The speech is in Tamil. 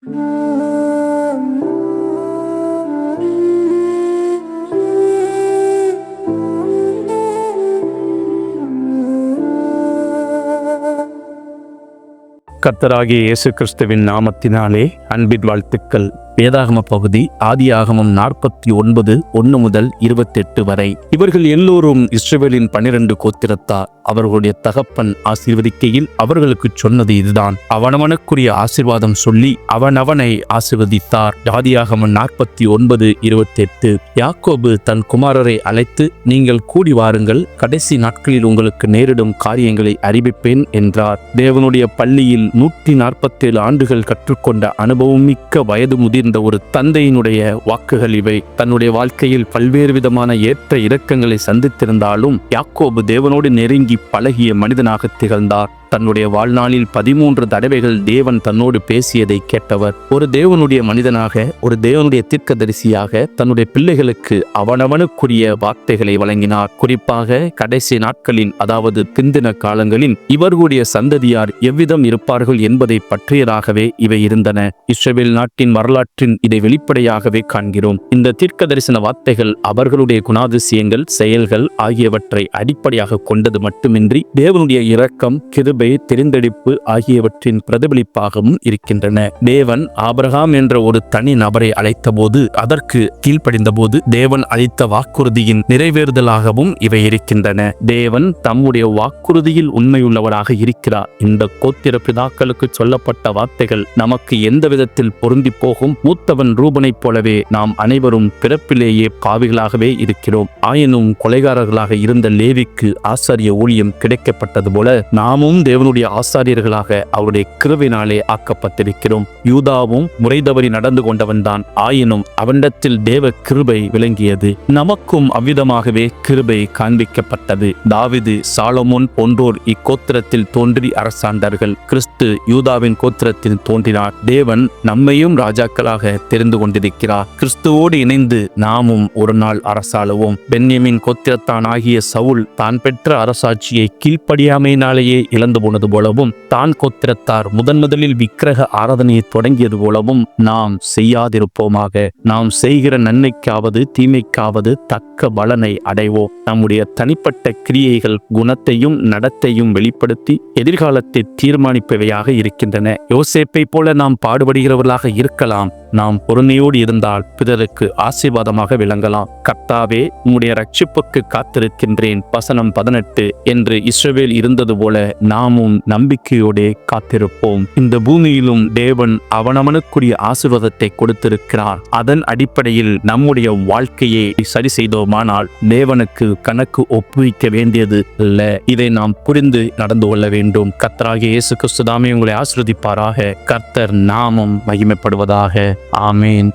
கர்த்தராகிய இயேசு கிறிஸ்துவின் நாமத்தினாலே அன்பின் வாழ்த்துக்கள். வேதாகம பகுதி ஆதியாகமம் 49 1 முதல் 28 வரை. இவர்கள் எல்லோரும் இஸ்ரவேலின் 12 கோத்திரத்தார். அவர்களுடைய தகப்பன் ஆசீர்வதிக்கையில் அவர்களுக்கு சொன்னது இதுதான்: அவனவனுக்குரிய ஆசீர்வாதம் சொல்லி அவனவனை ஆசீர்வதித்தார். ஆதியாகமம் 49 28. யாக்கோபு தன் குமாரரை அழைத்து, நீங்கள் கூடி வாருங்கள், கடைசி நாட்களில் உங்களுக்கு நேரிடும் காரியங்களை அறிவிப்பேன் என்றார். தேவனுடைய பள்ளியில் 147 ஆண்டுகள் கற்றுக்கொண்ட அனுபவம் மிக்க வயது முதிர்ந்த ஒரு தந்தையினுடைய வாக்குகள் இவை. தன்னுடைய வாழ்க்கையில் பல்வேறு விதமான ஏற்ற இறக்கங்களை சந்தித்திருந்தாலும் யாக்கோபு தேவனோடு நெருங்கி பழகிய மனிதனாக திகழ்ந்தார். தன்னுடைய வாழ்நாளில் 13 தடவைகள் தேவன் தன்னோடு பேசியதை கேட்டவர். ஒரு தேவனுடைய மனிதனாக, ஒரு தேவனுடைய தீர்க்கதரிசியாக தன்னுடைய பிள்ளைகளுக்கு அவனவனுக்குரிய வார்த்தைகளை வழங்கினார். குறிப்பாக கடைசி நாட்களில், அதாவது பிந்தின காலங்களில் இவர்களுடைய சந்ததியார் எவ்விதம் இருப்பார்கள் என்பதை பற்றியதாகவே இவை இருந்தன. இஸ்ரவேல் நாட்டின் வரலாற்றின் இதை வெளிப்படையாகவே காண்கிறோம். இந்த தீர்க்க தரிசன வார்த்தைகள் அவர்களுடைய குணாதிசயங்கள், செயல்கள் ஆகியவற்றை அடிப்படையாக கொண்டது மட்டுமின்றி தேவனுடைய இரக்கம், கிருபை, தெரிந்தெடுப்பு ஆகியவற்றின் பிரதிபலிப்பாகவும் இருக்கின்றன. தேவன் ஆபிரகாம் என்ற ஒரு தனி நபரை அழைத்த போது, அதற்கு கீழ்ப்படிந்த போது தேவன் அளித்த வாக்குறுதியின் நிறைவேறுதலாகவும் இவை இருக்கின்றன. தேவன் தம்முடைய வாக்குறுதியில் உண்மையுள்ளவராக இருக்கிறார். இந்த கோத்திர பிதாக்களுக்கு சொல்லப்பட்ட வார்த்தைகள் நமக்கு எந்த விதத்தில் பொருந்தி போகும்? மூத்தவன் ரூபனைப் போலவே நாம் அனைவரும் பிறப்பிலேயே பாவிகளாகவே இருக்கிறோம். ஆயினும் கொலைகாரர்களாக இருந்த லேவிக்கு ஆசாரிய ஊழியம் கிடைக்கப்பட்டது போல நாமும் தேவனுடைய ஆசாரியர்களாக அவருடைய கிருபையினாலே ஆக்கப்பட்டிருக்கிறோம். யூதாவும் முறை தவறி நடந்து கொண்டவன்தான். ஆயினும் அவனிடத்தில் தேவ கிருபை விளங்கியது. நமக்கும் அவ்விதமாகவே கிருபை காண்பிக்கப்பட்டது. தாவீது, சாலமோன் போன்றோர் இக்கோத்திரத்தில் தோன்றி அரசாண்டார்கள். கிறிஸ்து யூதாவின் கோத்திரத்தில் தோன்றினார். தேவன் நம்மையும் ராஜாக்களாக தெரிந்து கொண்டிருக்கிறார். கிறிஸ்துவோடு இணைந்து நாமும் ஒரு நாள் அரசாளுவோம். பென்யமீன் கோத்திரத்தான் ஆகிய சவுல் தான் பெற்ற அரசாட்சியை கீழ்ப்படியாமையினாலேயே இழந்து போனது போலவும், தான் கோத்திரத்தார் முதலில் விக்கிரக ஆராதனையை தொடங்கியது போலவும் நாம் செய்யாதிருப்போமாக. நாம் செய்கிற நன்மைக்காவது தீமைக்காவது தக்க பலனை அடைவோம். நம்முடைய தனிப்பட்ட கிரியைகள் குணத்தையும் நடத்தையும் வெளிப்படுத்தி எதிர்காலத்தை தீர்மானிப்பவையாக இருக்கின்றன. யோசேப்பை போல நாம் பாடுபடுகிறவர்களாக இருக்கலாம். நாம் பொறுமையோடு இருந்தால் பிறருக்கு ஆசீர்வாதமாக விளங்கலாம். கர்த்தாவே, உம்முடைய ரட்சிப்புக்கு காத்திருக்கின்றேன், வசனம் 18 என்று இஸ்ரவேல் இருந்தது போல நாமும் நம்பிக்கையோடே காத்திருப்போம். இந்த பூமியிலும் தேவன் அவனவனுக்குரிய ஆசீர்வாதத்தை கொடுத்திருக்கிறார். அதன் அடிப்படையில் நம்முடைய வாழ்க்கையை சரி செய்தோமானால் தேவனுக்கு கணக்கு ஒப்புவிக்க வேண்டியது அல்ல. இதை நாம் புரிந்து நடந்து கொள்ள வேண்டும். கர்த்தராகிய இயேசு கிறிஸ்து தாமே உங்களை ஆசீர்வதிப்பாராக. கர்த்தர் நாமம் மகிமைப்படுவதாக. ஆமேன்.